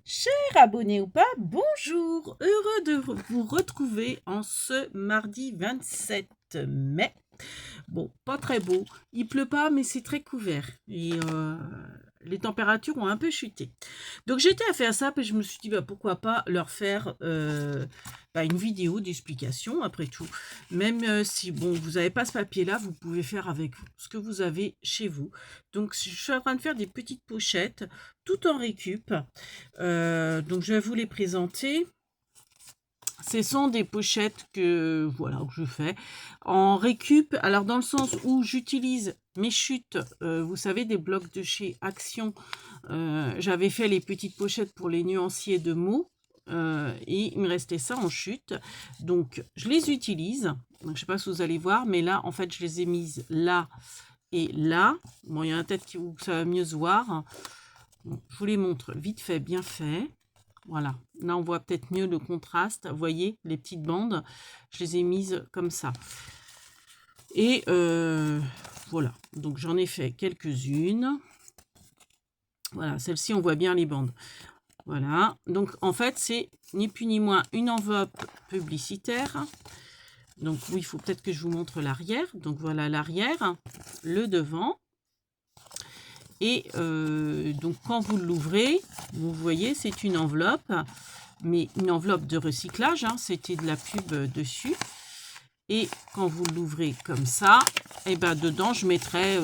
Chers abonnés ou pas, bonjour! Heureux de vous retrouver en ce mardi 27 mai. Bon, pas très beau, il pleut pas, mais c'est très couvert. Et les températures ont un peu chuté. Donc j'étais à faire ça, puis je me suis dit, pourquoi pas leur faire une vidéo d'explication, après tout. Même si, bon, vous n'avez pas ce papier-là, vous pouvez faire avec ce que vous avez chez vous. Donc je suis en train de faire des petites pochettes, tout en récup. Donc je vais vous les présenter. Ce sont des pochettes que je fais en récup. Alors dans le sens où j'utilise mes chutes, vous savez, des blocs de chez Action. J'avais fait les petites pochettes pour les nuanciers de mots. Et il me restait ça en chute. Donc je les utilise. Donc, je ne sais pas si vous allez voir, mais là en fait je les ai mises là et là. Bon, il y en a peut-être où ça va mieux se voir. Bon, je vous les montre vite fait, bien fait. Voilà, là on voit peut-être mieux le contraste. Vous voyez, les petites bandes, je les ai mises comme ça. Et voilà, donc j'en ai fait quelques-unes. Voilà, celle-ci, on voit bien les bandes. Voilà, donc en fait, c'est ni plus ni moins une enveloppe publicitaire. Donc oui, il faut peut-être que je vous montre l'arrière. Donc voilà l'arrière, le devant. Et donc quand vous l'ouvrez, vous voyez, c'est une enveloppe, mais une enveloppe de recyclage, hein, c'était de la pub dessus. Et quand vous l'ouvrez comme ça, et ben dedans je mettrai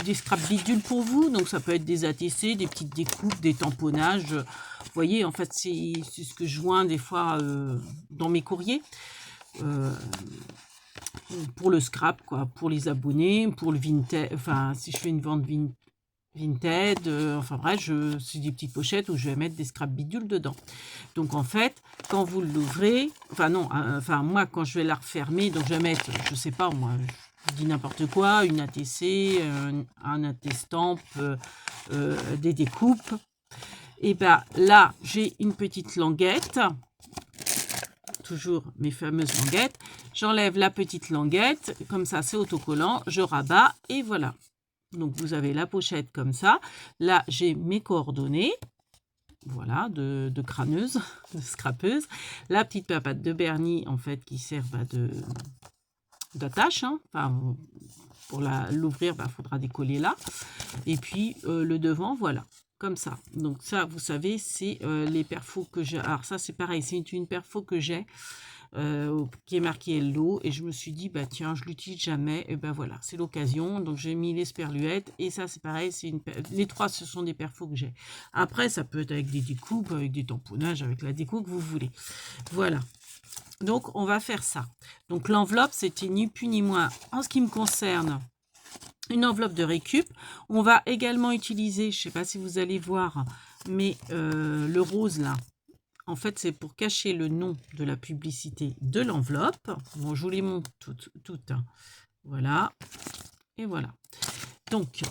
des scraps bidules pour vous. Donc ça peut être des ATC, des petites découpes, des tamponnages. Vous voyez, en fait c'est ce que je joins des fois dans mes courriers. Pour le scrap, quoi, pour les abonnés, pour le vintage, enfin si je fais une vente Vinted, enfin bref, c'est des petites pochettes où je vais mettre des scrap bidules dedans. Donc en fait, quand vous l'ouvrez, moi quand je vais la refermer, donc je vais mettre, je sais pas moi, je dis n'importe quoi, une ATC, un attestamp, des découpes. Et ben là, j'ai une petite languette, toujours mes fameuses languettes. J'enlève la petite languette, comme ça c'est autocollant, je rabats et voilà. Donc vous avez la pochette comme ça. Là j'ai mes coordonnées. Voilà, de crâneuse, de scrapeuse. La petite papate de Bernie, en fait, qui sert d'attache. Hein. Enfin, pour l'ouvrir, il faudra décoller là. Et puis, le devant, voilà, comme ça. Donc ça, vous savez, c'est les perfos que j'ai. Alors ça, c'est pareil, c'est une perfo que j'ai. Qui est marqué Hello, et je me suis dit tiens, je l'utilise jamais, et voilà, c'est l'occasion. Donc j'ai mis les sperluettes, et ça c'est pareil, les trois, ce sont des perfos que j'ai. Après ça peut être avec des découpes, avec des tamponnages, avec la déco que vous voulez. Voilà, donc on va faire ça. Donc l'enveloppe, c'était ni plus ni moins, en ce qui me concerne, une enveloppe de récup. On va également utiliser, je sais pas si vous allez voir, mais le rose là, en fait, c'est pour cacher le nom de la publicité de l'enveloppe. Bon, je vous les montre toutes. Hein. Voilà. Et voilà. Donc,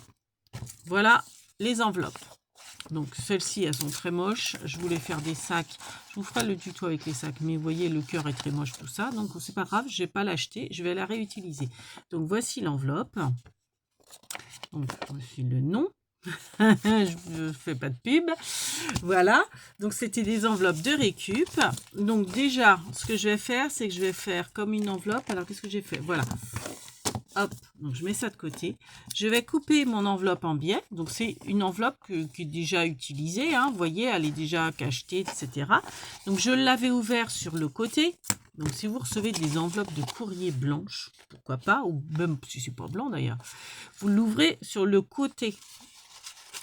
voilà les enveloppes. Donc, celles-ci, elles sont très moches. Je voulais faire des sacs. Je vous ferai le tuto avec les sacs. Mais vous voyez, le cœur est très moche, tout ça. Donc, c'est pas grave. Je ne vais pas l'acheter. Je vais la réutiliser. Donc, voici l'enveloppe. Donc, voici le nom. Je ne fais pas de pub. Voilà, donc c'était des enveloppes de récup. Donc déjà, ce que je vais faire, c'est que je vais faire comme une enveloppe. Alors, qu'est-ce que j'ai fait? Voilà. Hop, donc je mets ça de côté. Je vais couper mon enveloppe en biais. Donc c'est une enveloppe qui est déjà utilisée. Hein, vous voyez, elle est déjà cachetée, etc. Donc je l'avais ouvert sur le côté. Donc si vous recevez des enveloppes de courrier blanches, pourquoi pas, ou même si c'est pas blanc d'ailleurs, vous l'ouvrez sur le côté.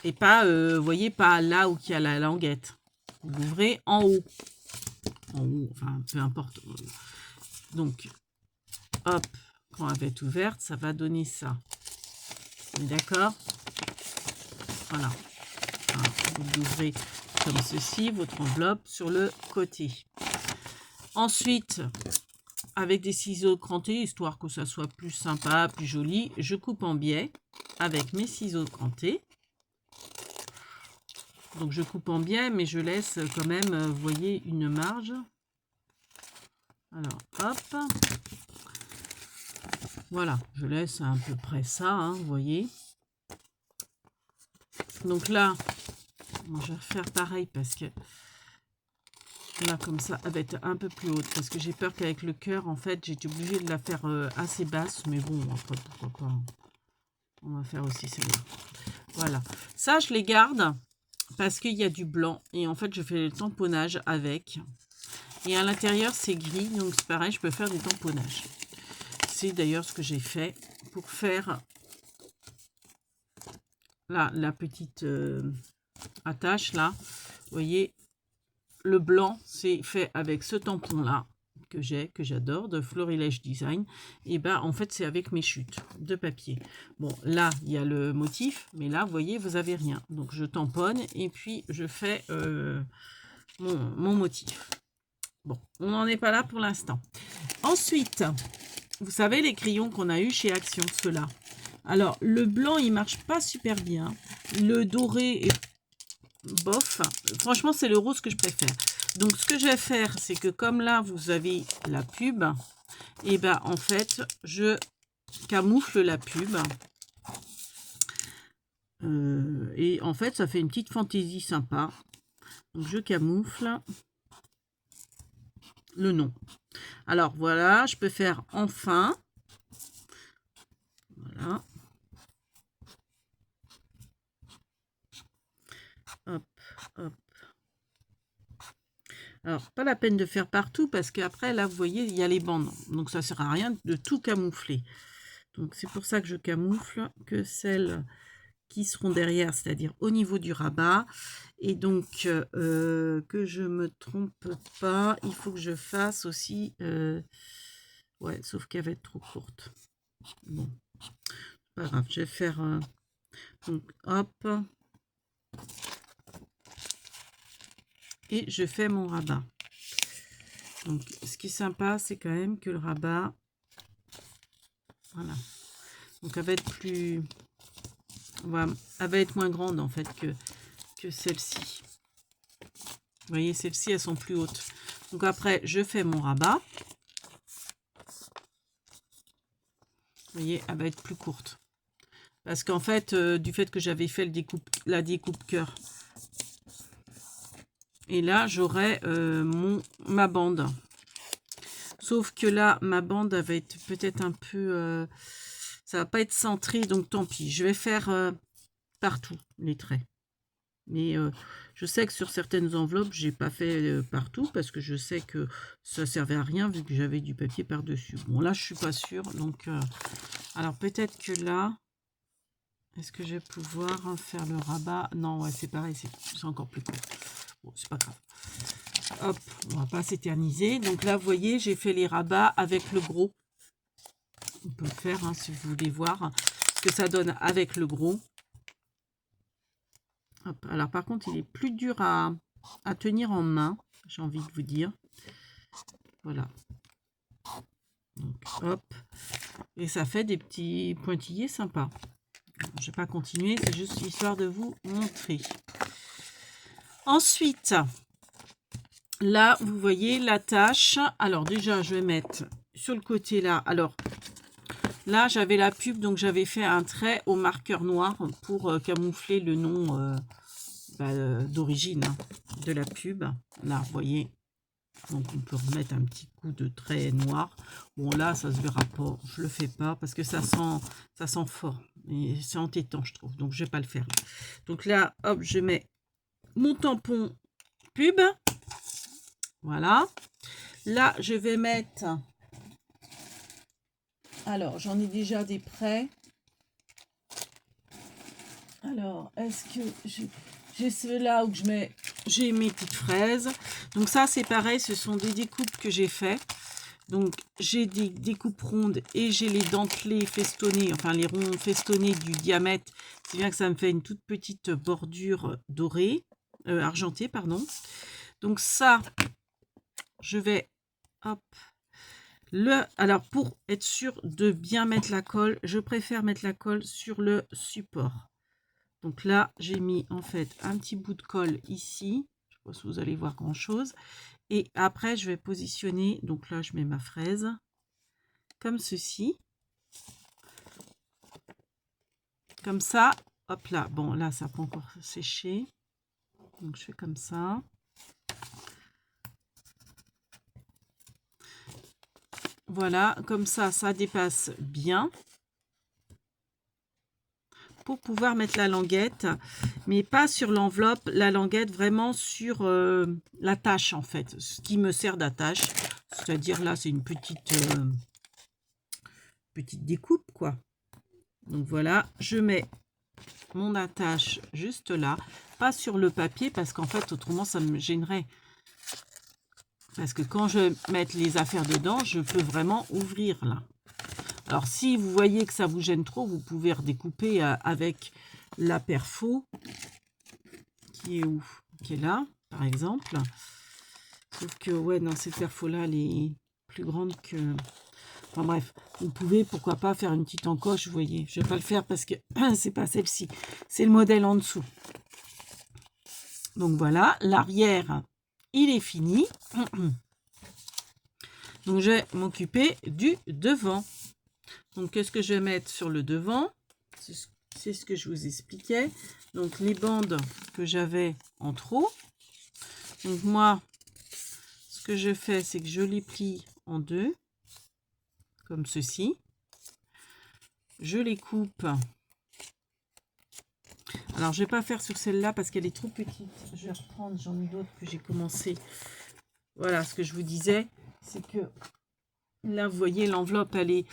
Et pas, vous voyez, pas là où il y a la languette. Vous l'ouvrez en haut. En haut, enfin, peu importe. Donc, hop, quand elle va être ouverte, ça va donner ça. D'accord? Voilà. Vous l'ouvrez comme ceci, votre enveloppe, sur le côté. Ensuite, avec des ciseaux crantés, histoire que ça soit plus sympa, plus joli, je coupe en biais avec mes ciseaux crantés. Donc je coupe en biais, mais je laisse quand même, vous voyez, une marge. Alors, hop. Voilà, je laisse à peu près ça, hein, vous voyez. Donc là, Bon, je vais refaire pareil parce que là, comme ça, elle va être un peu plus haute. Parce que j'ai peur qu'avec le cœur, en fait, j'ai été obligée de la faire assez basse. Mais bon, après, pourquoi pas. On va faire aussi celle-là. Voilà. Ça, je les garde parce qu'il y a du blanc. Et en fait, je fais le tamponnage avec. Et à l'intérieur, c'est gris. Donc, c'est pareil, je peux faire des tamponnages. C'est d'ailleurs ce que j'ai fait pour faire là, la petite attache là. Vous voyez, le blanc, c'est fait avec ce tampon-là que j'adore, de Florilège Design. Et ben en fait, c'est avec mes chutes de papier. Bon, là, il y a le motif, mais là, vous voyez, vous avez rien. Donc, je tamponne et puis je fais mon motif. Bon, on n'en est pas là pour l'instant. Ensuite, vous savez, les crayons qu'on a eu chez Action, ceux-là. Alors, le blanc, il marche pas super bien. Le doré est bof. Franchement, c'est le rose que je préfère. Donc, ce que je vais faire, c'est que comme là, vous avez la pub, et ben en fait, je camoufle la pub. Et en fait, ça fait une petite fantaisie sympa. Donc, je camoufle le nom. Alors, voilà, je peux faire enfin. Voilà. Hop, hop. Alors, pas la peine de faire partout parce qu'après, là, vous voyez, il y a les bandes. Donc, ça ne sert à rien de tout camoufler. Donc, c'est pour ça que je camoufle que celles qui seront derrière, c'est-à-dire au niveau du rabat. Et donc, que je me trompe pas, il faut que je fasse aussi... ouais, sauf qu'elle va être trop courte. Bon, pas grave, je vais faire... donc, hop. Et je fais mon rabat. Donc, ce qui est sympa, c'est quand même que le rabat... Voilà. Donc, elle va être plus... Voilà, elle va être moins grande, en fait, que celle-ci. Vous voyez, celles-ci, elles sont plus hautes. Donc, après, je fais mon rabat. Vous voyez, elle va être plus courte. Parce qu'en fait, du fait que j'avais fait la découpe cœur. Et là, j'aurai ma bande. Sauf que là, ma bande, elle va être peut-être un peu... ça va pas être centré, donc tant pis. Je vais faire partout les traits. Mais je sais que sur certaines enveloppes, j'ai pas fait partout parce que je sais que ça servait à rien vu que j'avais du papier par-dessus. Bon, là, je suis pas sûre. Donc, alors peut-être que là, est-ce que je vais pouvoir faire le rabat? Non, ouais, c'est pareil, c'est encore plus court. Bon, c'est pas grave. Hop, on va pas s'éterniser. Donc là, vous voyez, j'ai fait les rabats avec le gros. On peut le faire hein, si vous voulez voir ce que ça donne avec le gros. Hop. Alors par contre, il est plus dur à tenir en main, j'ai envie de vous dire. Voilà. Donc, hop. Et ça fait des petits pointillés sympas. Je vais pas continuer, c'est juste histoire de vous montrer. Ensuite, là, vous voyez la tâche. Alors déjà, je vais mettre sur le côté là. Alors là, j'avais la pub, donc j'avais fait un trait au marqueur noir pour camoufler le nom d'origine de la pub. Là, vous voyez. Donc on peut remettre un petit coup de trait noir. Bon là, ça se verra pas. Je le fais pas parce que ça sent fort. Et c'est entêtant, je trouve. Donc je vais pas le faire. Donc là, hop, je mets mon tampon pub. Voilà. Là, je vais mettre... Alors, j'en ai déjà des prêts. Alors, est-ce que j'ai ceux-là où j'ai mes petites fraises. Donc ça, c'est pareil, ce sont des découpes que j'ai fait. Donc, j'ai des découpes rondes et j'ai les dentelés festonnés, enfin les ronds festonnés du diamètre. C'est bien que ça me fait une toute petite bordure dorée, argentée, pardon. Donc ça, je vais, hop, alors pour être sûr de bien mettre la colle, je préfère mettre la colle sur le support. Donc là, j'ai mis en fait un petit bout de colle ici. Je ne sais pas si vous allez voir grand chose. Et après, je vais positionner. Donc là, je mets ma fraise comme ceci. Comme ça. Hop là. Bon, là, ça peut encore sécher. Donc je fais comme ça. Voilà, comme ça dépasse bien. Pour pouvoir mettre la languette, mais pas sur l'enveloppe, la languette vraiment sur la tâche en fait, ce qui me sert d'attache. C'est-à-dire là, c'est une petite découpe quoi. Donc voilà, je mets mon attache juste là, pas sur le papier parce qu'en fait autrement ça me gênerait. Parce que quand je vais mettre les affaires dedans, je peux vraiment ouvrir là. Alors, si vous voyez que ça vous gêne trop, vous pouvez redécouper avec la perfo qui est où? Qui est là, par exemple. Sauf que, ouais, non, cette perfo-là, elle est plus grande que... Enfin bref, vous pouvez, pourquoi pas, faire une petite encoche, vous voyez. Je vais pas le faire parce que c'est pas celle-ci. C'est le modèle en dessous. Donc voilà, l'arrière, il est fini. Donc, je vais m'occuper du devant. Donc, qu'est-ce que je vais mettre sur le devant? C'est ce que je vous expliquais. Donc, les bandes que j'avais en trop. Donc, moi, ce que je fais, c'est que je les plie en deux, comme ceci. Je les coupe. Alors, je ne vais pas faire sur celle-là parce qu'elle est trop petite. Je vais reprendre, j'en ai d'autres que j'ai commencé. Voilà, ce que je vous disais, c'est que là, vous voyez, l'enveloppe, elle est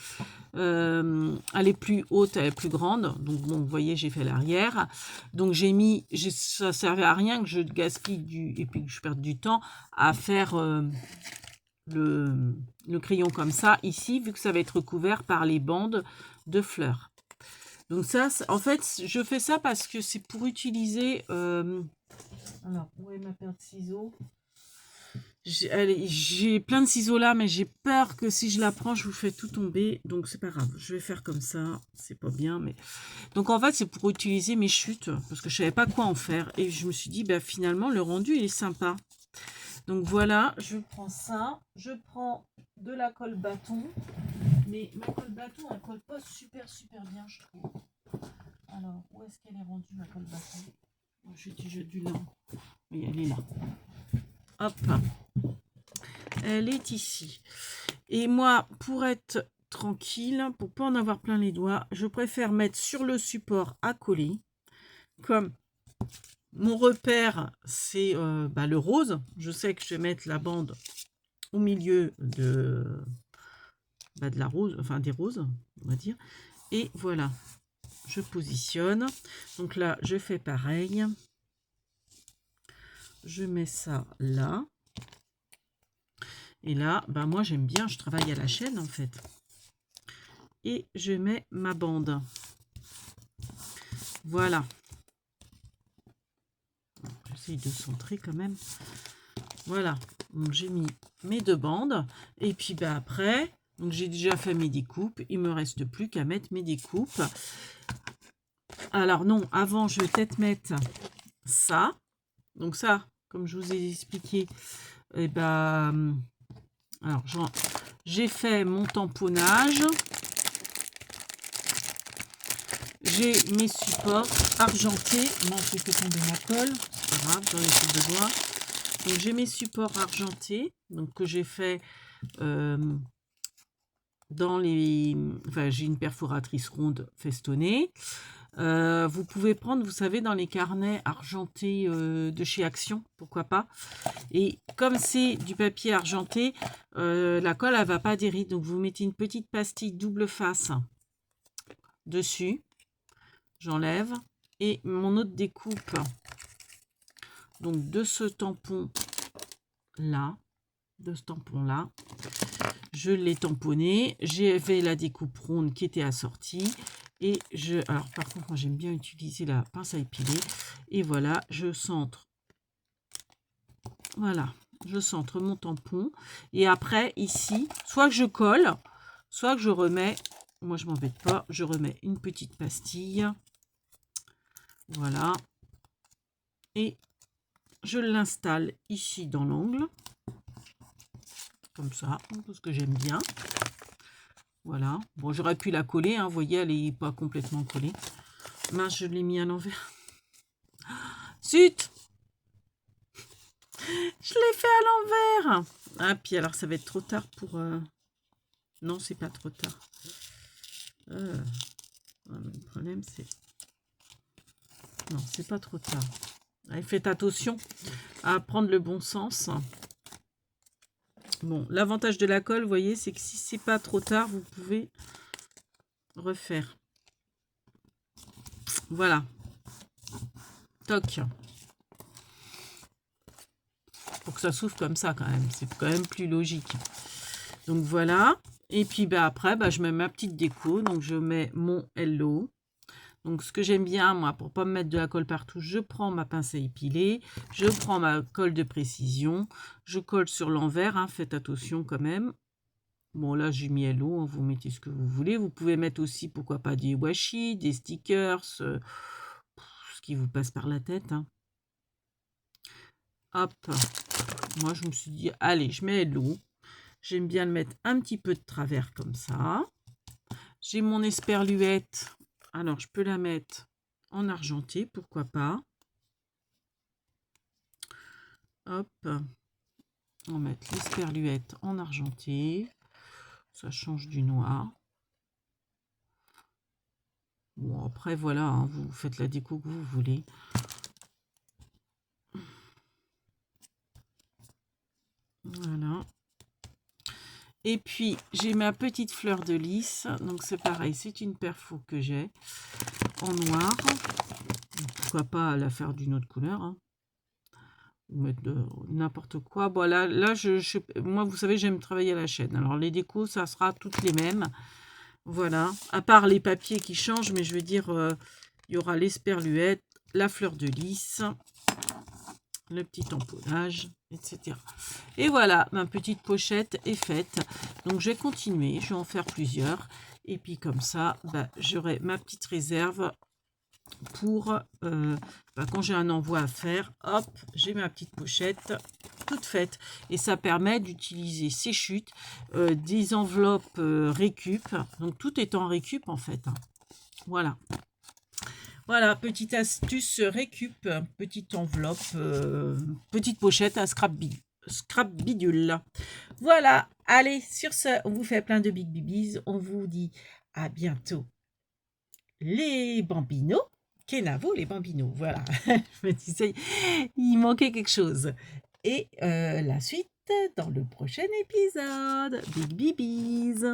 plus haute, elle est plus grande. Donc, bon, vous voyez, j'ai fait l'arrière. Donc, j'ai mis, ça ne servait à rien que je gaspille et puis que je perde du temps à faire le crayon comme ça, ici, vu que ça va être recouvert par les bandes de fleurs. Donc, ça, en fait, je fais ça parce que c'est pour utiliser... alors, où est ma paire de ciseaux? J'ai plein de ciseaux là, mais j'ai peur que si je la prends, je vous fais tout tomber. Donc, c'est pas grave. Je vais faire comme ça. C'est pas bien, mais... Donc, en fait, c'est pour utiliser mes chutes. Parce que je savais pas quoi en faire. Et je me suis dit, bah, finalement, le rendu, il est sympa. Donc, voilà. Je prends ça. Je prends de la colle bâton. Mais ma colle bâton, elle colle pas super bien, je trouve. Alors, où est-ce qu'elle est rendue, ma colle bâton? J'ai du lin. Oui, elle est là. Hop. Elle est ici. Et moi, pour être tranquille, pour pas en avoir plein les doigts, je préfère mettre sur le support à coller. Comme mon repère, c'est le rose. Je sais que je vais mettre la bande au milieu de la rose, enfin des roses, on va dire. Et voilà, je positionne. Donc là, je fais pareil. Je mets ça là. Et là, moi j'aime bien, je travaille à la chaîne en fait. Et je mets ma bande. Voilà. J'essaye de centrer quand même. Voilà. Donc j'ai mis mes deux bandes. Et puis après, donc j'ai déjà fait mes découpes. Il me reste plus qu'à mettre mes découpes. Alors non, avant je vais peut-être mettre ça. Donc ça, comme je vous ai expliqué, et alors j'ai fait mon tamponnage. J'ai mes supports argentés. Moi, j'ai fait tomber ma colle. C'est pas grave, j'en ai fait besoin. Donc, j'ai mes supports argentés. Donc, que j'ai fait dans les... Enfin, j'ai une perforatrice ronde festonnée. Vous pouvez prendre, vous savez, dans les carnets argentés de chez Action. Pourquoi pas. Et comme c'est du papier argenté, la colle, elle va pas adhérer. Donc, vous mettez une petite pastille double face dessus. J'enlève et mon autre découpe donc de ce tampon là, je l'ai tamponné, j'avais la découpe ronde qui était assortie et alors par contre moi j'aime bien utiliser la pince à épiler et voilà, je centre mon tampon et après ici soit que je colle, soit que je remets, moi je m'embête pas, je remets une petite pastille. Voilà. Et je l'installe ici dans l'angle. Comme ça, parce que j'aime bien. Voilà. Bon, j'aurais pu la coller, hein, vous voyez, elle n'est pas complètement collée. Mince, je l'ai mis à l'envers. Zut! Je l'ai fait à l'envers. Ah, puis alors, ça va être trop tard pour... Non, c'est pas trop tard. Le problème, c'est... Non, c'est pas trop tard. Allez, faites attention à prendre le bon sens. Bon, l'avantage de la colle, vous voyez, c'est que si c'est pas trop tard, vous pouvez refaire. Voilà. Toc. Pour que ça s'ouvre comme ça quand même. C'est quand même plus logique. Donc voilà. Et puis bah, après, bah, je mets ma petite déco. Donc je mets mon Hello. Donc ce que j'aime bien, moi, pour pas me mettre de la colle partout, je prends ma pince à épiler. Je prends ma colle de précision. Je colle sur l'envers. Hein, faites attention quand même. Bon, là, j'ai mis Hello. Hein, vous mettez ce que vous voulez. Vous pouvez mettre aussi, pourquoi pas, des washi, des stickers. Ce qui vous passe par la tête. Hein. Hop. Moi, je me suis dit, allez, je mets Hello. J'aime bien le mettre un petit peu de travers comme ça. J'ai mon esperluette. Alors, je peux la mettre en argenté, pourquoi pas. Hop. On va mettre l'esperluette en argenté. Ça change du noir. Bon, après, voilà, hein, vous faites la déco que vous voulez. Voilà. Et puis, j'ai ma petite fleur de lys. Donc, c'est pareil, c'est une perfo que j'ai en noir. Pourquoi pas la faire d'une autre couleur. Hein. Ou mettre n'importe quoi. Bon, là moi, vous savez, j'aime travailler à la chaîne. Alors, les décos, ça sera toutes les mêmes. Voilà. À part les papiers qui changent, mais je veux dire, il y aura l'esperluette, la fleur de lys, le petit tamponnage, etc. Et voilà, ma petite pochette est faite. Donc, je vais continuer. Je vais en faire plusieurs. Et puis, comme ça, bah, j'aurai ma petite réserve pour quand j'ai un envoi à faire. Hop, j'ai ma petite pochette toute faite. Et ça permet d'utiliser ces chutes, des enveloppes récup. Donc, tout est en récup, en fait. Hein. Voilà. Voilà, petite astuce récup, petite enveloppe, petite pochette à scrap bidule. Voilà, allez, sur ce, on vous fait plein de big bibis. On vous dit à bientôt. Les bambinos, Kenavo, les bambinos, voilà. Je me disais, il manquait quelque chose. Et la suite dans le prochain épisode. Big bibis.